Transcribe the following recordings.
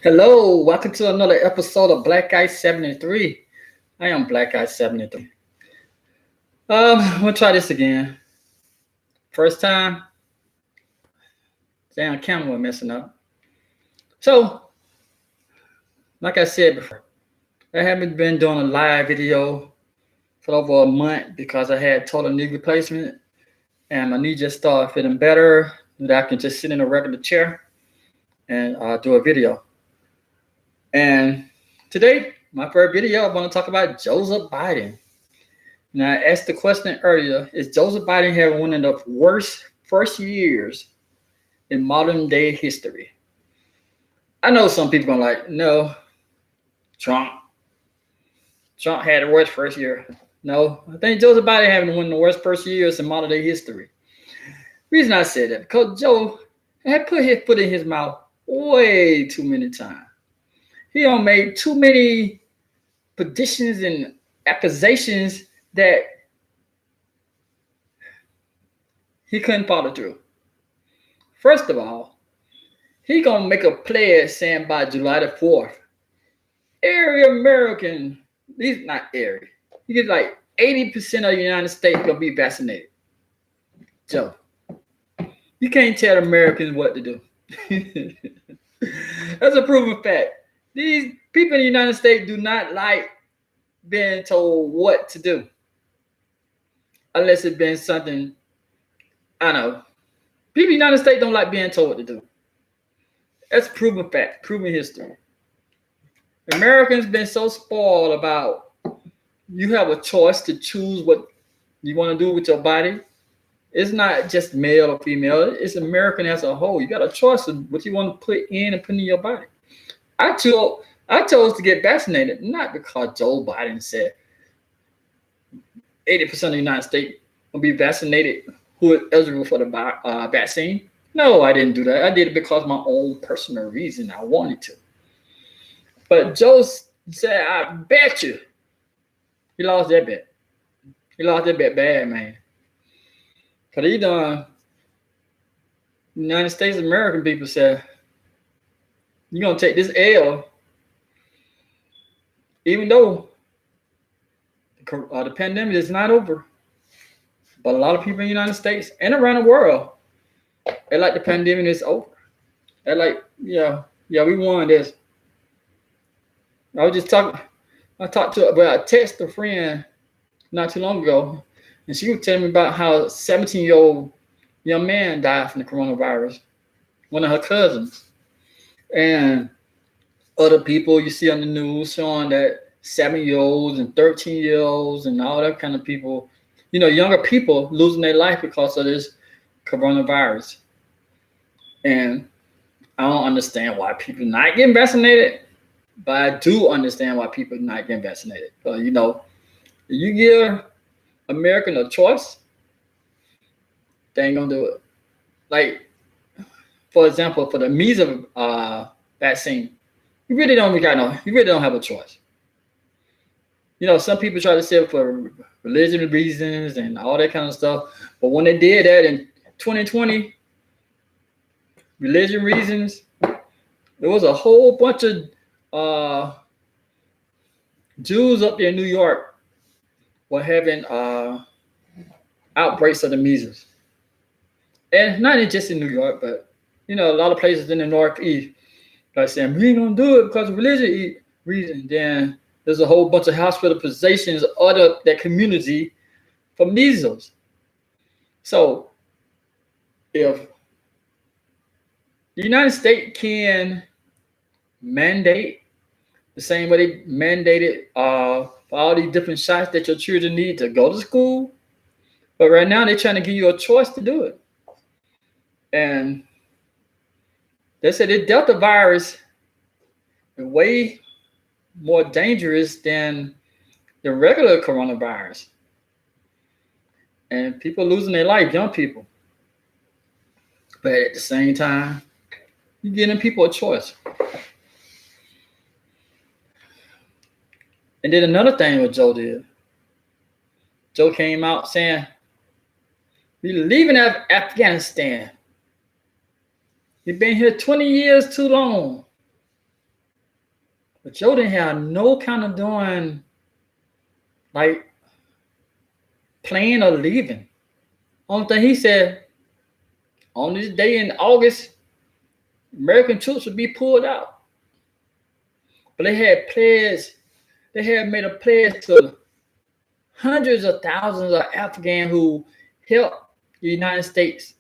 Hello, welcome to another episode of Black Guy 73. I am Black Guy 73. We'll try this again. First time, damn camera was messing up. So, like I said before, I haven't been doing a live video for over a month because I had total knee replacement and my knee just started feeling better. That I can just sit in a regular chair and do a video. And today, my first video, I want to talk about Joseph Biden. Now, I asked the question earlier, is Joseph Biden having one of the worst first years in modern day history? I know some people are like, no, Trump. Trump had the worst first year. No, I think Joseph Biden having one of the worst first years in modern day history. Reason I said that, because Joe had put his foot in his mouth way too many times. He done made too many petitions and accusations that he couldn't follow through. First of all, he gonna make a pledge saying by July the 4th, every American, he's not every, he gets like 80% of the United States gonna be vaccinated. Joe, you can't tell Americans what to do. That's a proven fact. These people in the United States do not like being told what to do. Unless it's been something, I don't know. People in the United States don't like being told what to do. That's proven fact, proven history. Americans been so spoiled about you have a choice to choose what you want to do with your body. It's not just male or female. It's American as a whole. You got a choice of what you want to put in and put in your body. I chose to get vaccinated, not because Joe Biden said 80% of the United States will be vaccinated who is eligible for the vaccine. No, I didn't do that. I did it because of my own personal reason. I wanted to. But Joe said, I bet you. He lost that bet. He lost that bet bad, man. Because he done, United States American people said, you're going to take this L, even though the pandemic is not over. But a lot of people in the United States and around the world, they like the pandemic is over. They're like, yeah, we won this. I was just talking, I texted a friend not too long ago, and she was telling me about how a 17-year-old young man died from the coronavirus, one of her cousins. And other people you see on the news showing that 7-year-olds and 13-year-olds and all that kind of people, younger people losing their life because of this coronavirus. And I don't understand why people not getting vaccinated, but I do understand why people not getting vaccinated. You give American a choice, they ain't gonna do it. Like, for example, for the measles vaccine, you really don't have a choice. Some people try to say for religion reasons and all that kind of stuff, but when they did that in 2020, religion reasons, there was a whole bunch of Jews up there in New York were having outbreaks of the measles. And not just in New York, but a lot of places in the Northeast, like saying we ain't gonna do it because of religion reason. Then there's a whole bunch of hospitalizations of that community for measles. So if the United States can mandate the same way they mandated for all these different shots that your children need to go to school, but right now they're trying to give you a choice to do it. And they said the Delta virus is way more dangerous than the regular coronavirus. And people losing their life, young people. But at the same time, you're giving people a choice. And then another thing what Joe did. Joe came out saying, we're leaving Afghanistan. You've been here 20 years too long. But Joe didn't have no kind of doing like plan or leaving. Only thing he said, on this day in August, American troops would be pulled out. But they had made a pledge to hundreds of thousands of Afghans who helped the United States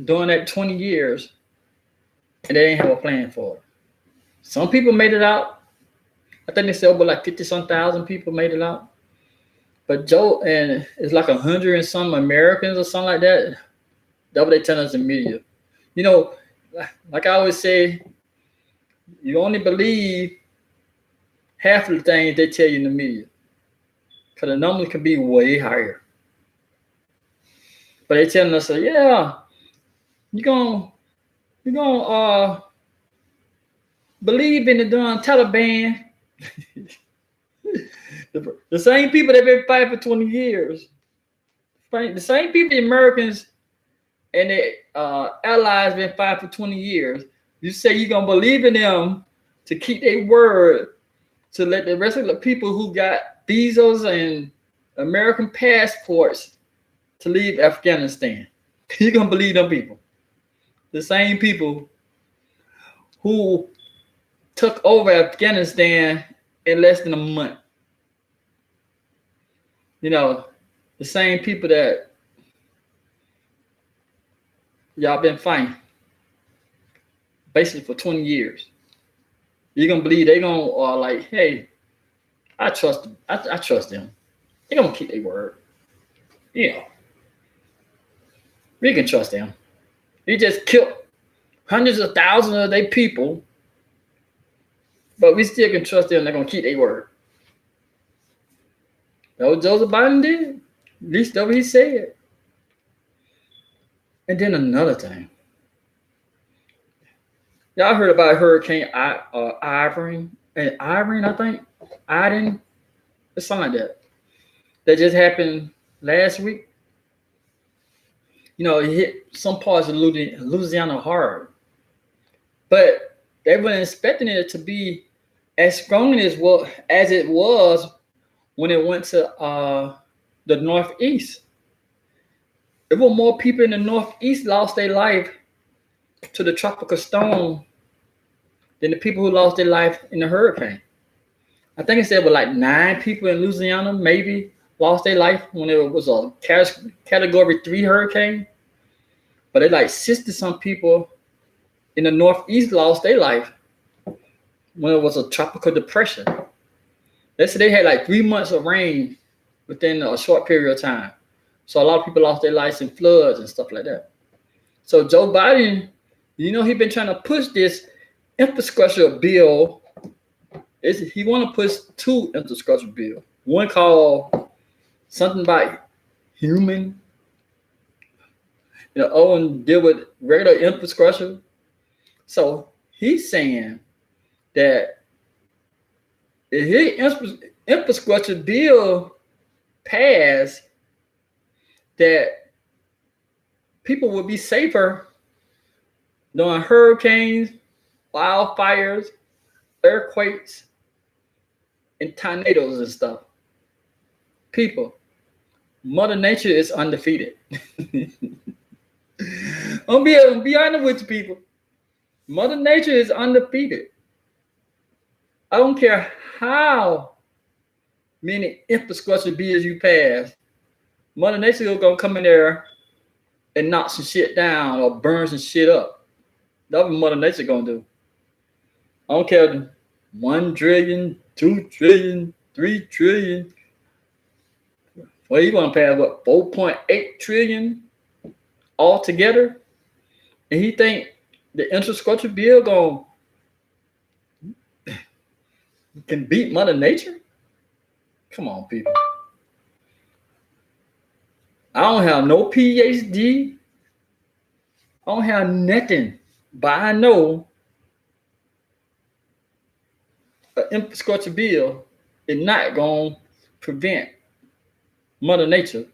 during that 20 years, and they didn't have a plan for it. Some people made it out. I think they said over like 50-some thousand people made it out. But Joe, and it's like 100 and some Americans or something like that. That's what they tell us in media. You know, like I always say, you only believe half of the things they tell you in the media, because the numbers can be way higher. But they telling us, yeah, you're gonna believe in the darn Taliban. The same people that been fighting for 20 years, the same people, the Americans and their allies been fighting for 20 years. You say you're gonna believe in them to keep their word, to let the rest of the people who got visas and American passports to leave Afghanistan. You're gonna believe them people. The same people who took over Afghanistan in less than a month. You know, the same people that y'all been fighting basically for 20 years. You're gonna believe they gonna like, hey, I trust them. I trust them. They're gonna keep their word. Yeah. We can trust them. He just killed hundreds of thousands of their people, but we still can trust them. They're gonna keep their word. That's what Joseph Biden did. At least that's what he said. And then another thing. Y'all heard about Hurricane Irene, I think. Iden, or something like that. That just happened last week. You know, it hit some parts of Louisiana hard. But they weren't expecting it to be as strong as it was when it went to the Northeast. There were more people in the Northeast lost their life to the tropical storm than the people who lost their life in the hurricane. I think it said with like 9 people in Louisiana maybe lost their life when it was a Category 3 hurricane. But it like 60-some people in the Northeast lost their life when it was a tropical depression. They said they had like 3 months of rain within a short period of time. So a lot of people lost their lives in floods and stuff like that. So Joe Biden, you know, he's been trying to push this infrastructure bill. He want to push 2 infrastructure bills. One called something about human, and deal with regular infrastructure. So he's saying that if his infrastructure bill passed, that people will be safer during hurricanes, wildfires, earthquakes, and tornadoes and stuff. People, Mother Nature is undefeated. I'm be honest with you, people. Mother Nature is undefeated. I don't care how many infrastructure bills you pass. Mother Nature is gonna come in there and knock some shit down or burn some shit up. That's what Mother Nature gonna do. I don't care 1 trillion, 2 trillion, 3 trillion. Well, you gonna pass what 4.8 trillion altogether, and he think the infrastructure bill can beat Mother Nature? Come on, people. I don't have no PhD. I don't have nothing, but I know an infrastructure bill is not going to prevent Mother Nature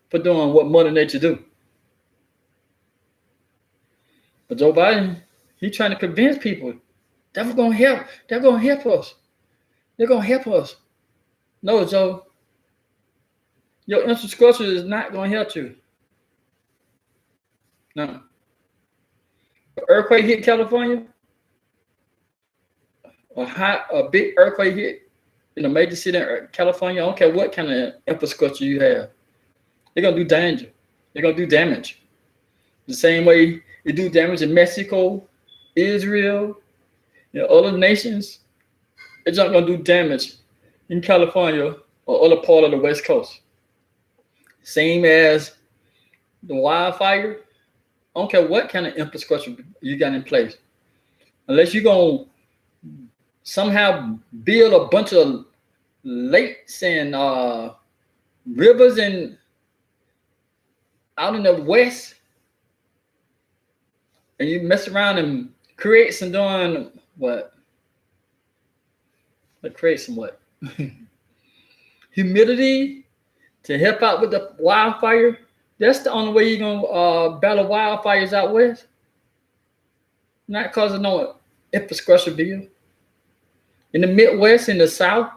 from doing what Mother Nature do. But Joe Biden, he's trying to convince people They're gonna help. They're gonna help us. They're gonna help us. No, Joe. Your infrastructure is not gonna help you. No. An earthquake hit California, a big earthquake hit in a major city in California. I don't care what kind of infrastructure you have. They're gonna do danger. They're gonna do damage. The same way they do damage in Mexico, Israel, other nations. It's not gonna do damage in California or other part of the West Coast. Same as the wildfire. I don't care what kind of infrastructure you got in place. Unless you're gonna somehow build a bunch of lakes and rivers and out in the west, and you mess around and create some doing what? Create some what? Humidity to help out with the wildfire. That's the only way you're gonna battle wildfires out west. Not cause of no infrastructure bill. In the Midwest, in the South,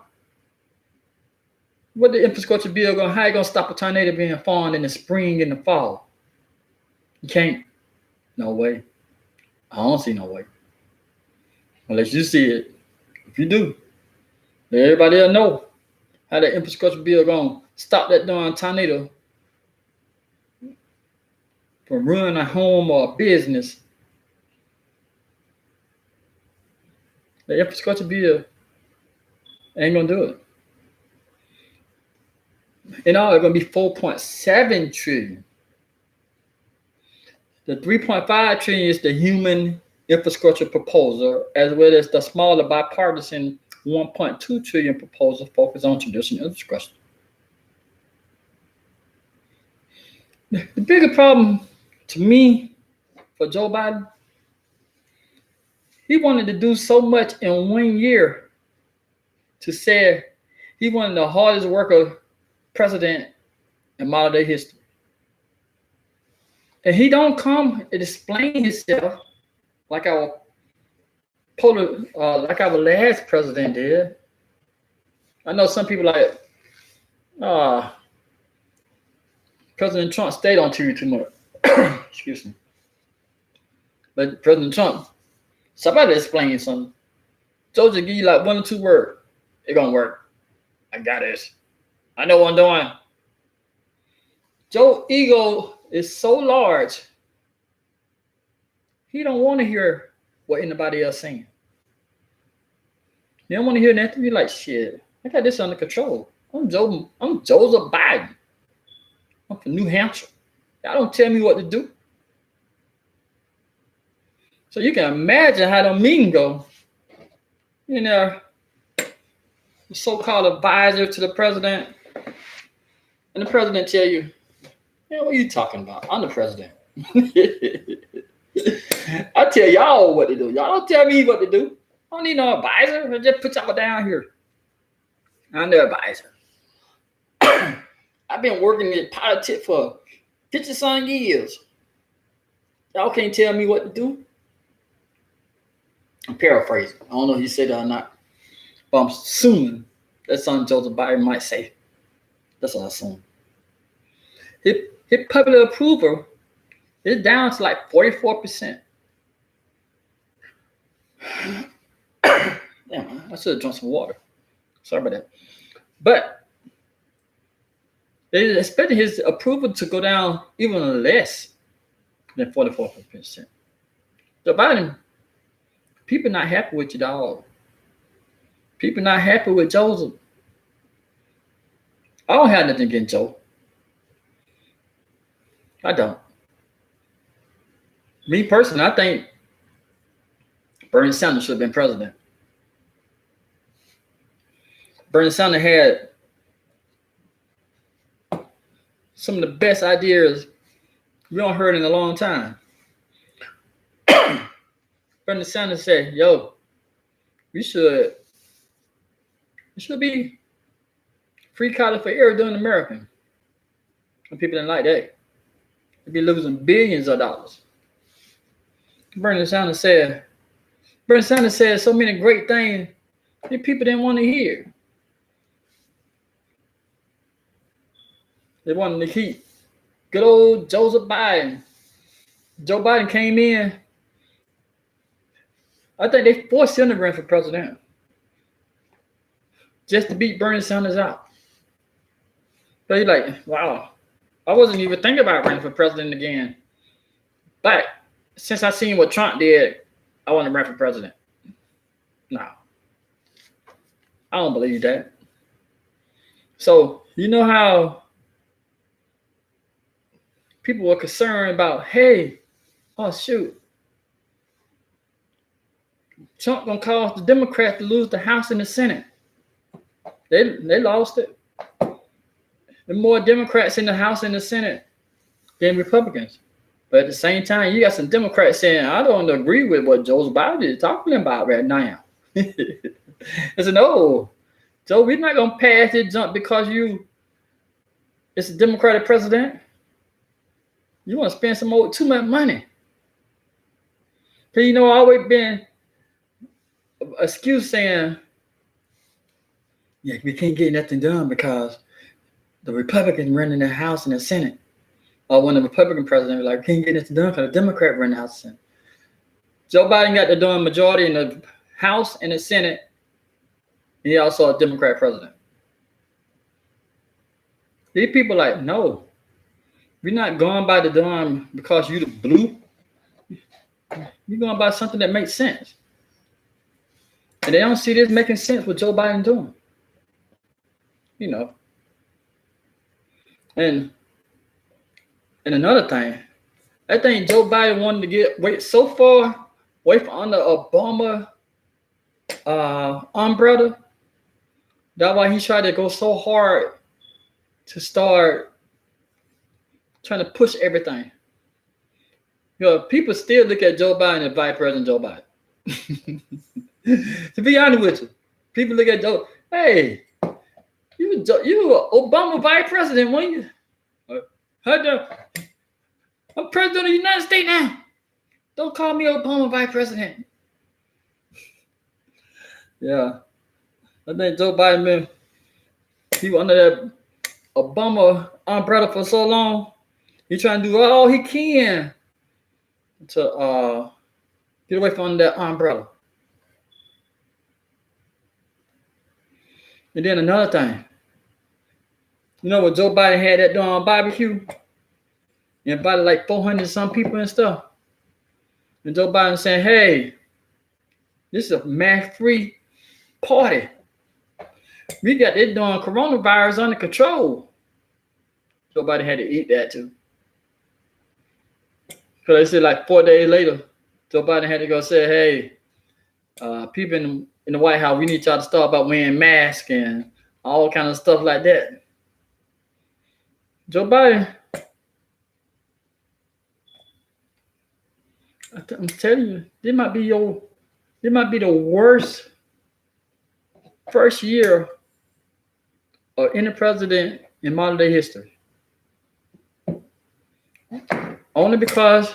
what the infrastructure bill gonna? How you gonna stop a tornado being formed in the spring and the fall? You can't. No way. I don't see no way. Unless you see it. If you do, everybody will know how that infrastructure bill gonna stop that darn tornado from ruining a home or a business. The infrastructure bill ain't gonna do it. In all, it's gonna be 4.7 trillion. The 3.5 trillion is the human infrastructure proposal, as well as the smaller bipartisan 1.2 trillion proposal focused on traditional infrastructure. The bigger problem to me for Joe Biden, he wanted to do so much in 1 year to say he wanted the hardest worker president in modern day history. And he don't come and explain himself like our last president did. I know some people like, President Trump stayed on TV too much. Excuse me. But President Trump, somebody explain something. Joe just give you like 1 or 2 words. It gonna work. I got this. I know what I'm doing. Joe's ego is so large, he don't want to hear what anybody else saying. He don't want to hear nothing. He like, shit, I got this under control. I'm Joseph Biden. I'm from New Hampshire. Y'all don't tell me what to do. So you can imagine how the meeting go. The so-called advisor to the president, and the president tell you, what are you talking about? I'm the president. I tell y'all what to do. Y'all don't tell me what to do. I don't need no advisor. I just put y'all down here. I'm the advisor. I've been working in politics for 50-some years. Y'all can't tell me what to do. I'm paraphrasing. I don't know if he said that or not. But I'm assuming that's something Joseph Biden might say. That's what I assume. His public approval is down to like 44%. Damn, I should have drunk some water. Sorry about that. But they expected his approval to go down even less than 44%. Joe Biden, people not happy with you, dog. People not happy with Joseph. I don't have nothing against Joe. I don't. Me personally, I think Bernie Sanders should have been president. Bernie Sanders had some of the best ideas we don't heard in a long time. Bernie Sanders said, yo, we should be free college for every during American. And people didn't like that. They'd be losing billions of dollars. Bernie Sanders said, Bernie Sanders said so many great things that people didn't want to hear. They wanted to keep good old Joseph Biden. Joe Biden came in. I think they forced him to run for president just to beat Bernie Sanders out. But he's like, wow, I wasn't even thinking about running for president again. But since I seen what Trump did, I want to run for president. No, I don't believe that. So you know how people were concerned about, hey, oh shoot, Trump gonna cause the Democrats to lose the House and the Senate. They lost it. There are more Democrats in the House and the Senate than Republicans. But at the same time, you got some Democrats saying, I don't agree with what Joe Biden is talking about right now. I said, no, Joe, we're not going to pass this jump because it's a Democratic president. You want to spend too much money. Because, always been an excuse saying, yeah, we can't get nothing done because the Republicans running the House and the Senate. Or when the Republican president was like, we can't get nothing done because the Democrat running the House and Senate. Joe Biden got the done majority in the House and the Senate. And he also a Democrat president. These people like, no, we're not going by the dime because you the blue. You're going by something that makes sense. And they don't see this making sense what Joe Biden doing. And another thing, I think Joe Biden wanted to get so far away from under Obama umbrella. That's why he tried to go so hard to start trying to push everything. People still look at Joe Biden as Vice President Joe Biden. To be honest with you, people look at Joe, hey, you Obama Vice President, weren't you? I'm president of the United States now. Don't call me Obama Vice President. Yeah. I think Joe Biden, he was under that Obama umbrella for so long. He's trying to do all he can to get away from that umbrella. And then another thing. When Joe Biden had that barbecue, he invited like 400 some people and stuff. And Joe Biden saying, hey, this is a mask-free party. We got this coronavirus under control. Joe Biden had to eat that too. Because they said like 4 days later, Joe Biden had to go say, hey, people in the White House, we need y'all to start about wearing masks and all kind of stuff like that. Joe Biden, I'm telling you, this might be the worst first year of any president in modern day history. Only because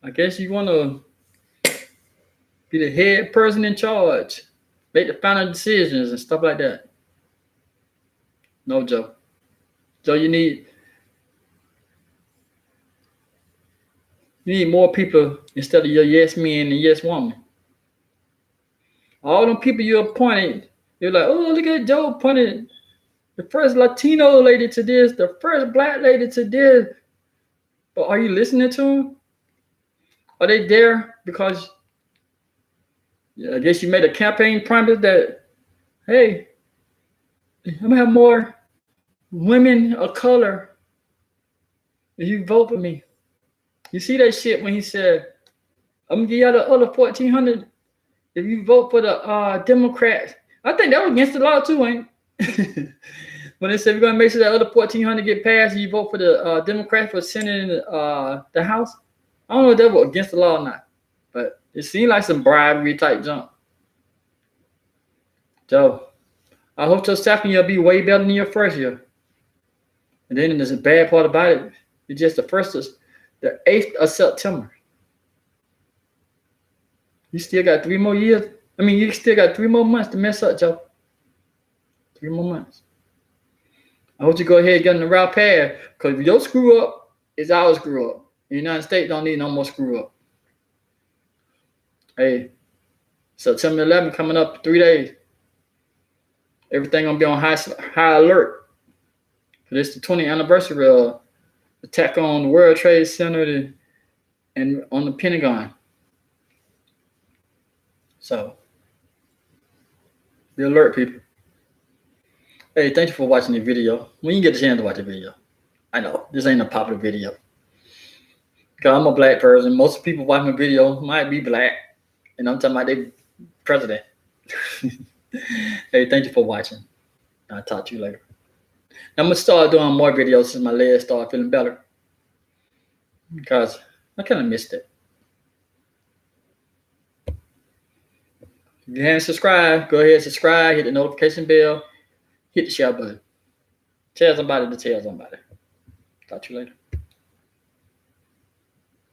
I guess you want to be the head person in charge, make the final decisions and stuff like that. No, Joe. Joe, you need more people instead of your yes men and yes woman. All them people you appointed, you're like, oh, look at Joe appointed the first Latino lady to this, the first black lady to this. But are you listening to them? Are they there because I guess you made a campaign promise that, hey, I'm gonna have more women of color if you vote for me. You see that shit when he said, I'm gonna give y'all the other 1,400 if you vote for the Democrats. I think that was against the law too, ain't it? When they said we're gonna make sure that other 1,400 get passed, you vote for the Democrats for Senate and the House. I don't know if that was against the law or not, but it seemed like some bribery type junk. So I hope your second year will be way better than your first year. And then there's a bad part about it. It's just the 8th of September. You still got 3 more years. I mean, you still got 3 more months to mess up, Joe. 3 more months. I want you to go ahead and get on the right path, because if your screw up, it's our screw up. The United States don't need no more screw up. Hey, September 11th coming up in 3 days. Everything gonna be on high alert. Because it's the 20th anniversary of attack on the World Trade Center and on the Pentagon. So, be alert, people. Hey, thank you for watching the video. When you get the chance to watch the video. I know, this ain't a popular video. Because I'm a black person. Most people watching my video might be black. And I'm talking about the president. Hey, thank you for watching. I'll talk to you later. I'm going to start doing more videos since my legs start feeling better. Because I kind of missed it. If you haven't subscribed, go ahead and subscribe. Hit the notification bell. Hit the share button. Tell somebody to tell somebody. Talk to you later.